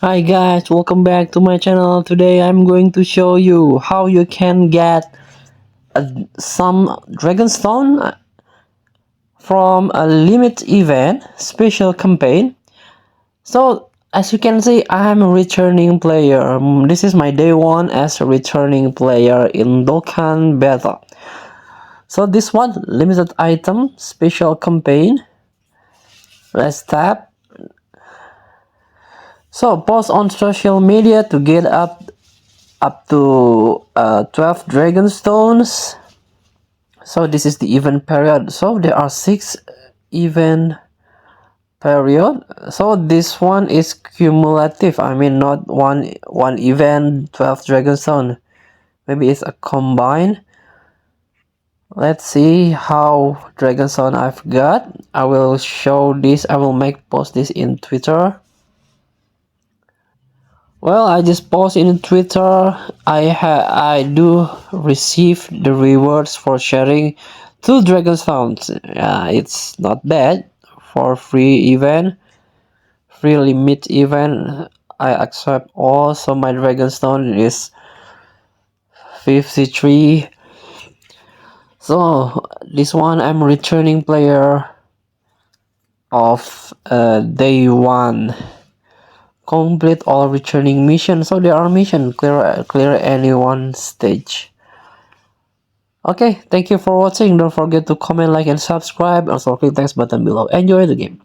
Hi guys, welcome back to my channel. Today I'm going to show you how you can get some Dragonstone from a limit event special campaign. So as you can see, I'm a returning player. This is my day one as a returning player in Dokkan beta. So this one, limited item special campaign. Let's tap. So post on social media to get up to 12 Dragonstones. So this is the event period. So there are 6 event period. So this one is cumulative. I mean, not one event 12 Dragonstone. Maybe it's a combine. Let's see how Dragonstone I've got. I will show this. I will post this in Twitter. Well, I just post in Twitter. I do receive the rewards for sharing 2 Dragonstones. It's not bad for free event, free limit event. I accept all. So my Dragonstone is 53. So this one I'm returning player of day one. Complete all returning missions. So there are mission clear any one stage. Okay, thank you for watching. Don't forget to comment, like, and subscribe. Also click thanks button below. Enjoy the game.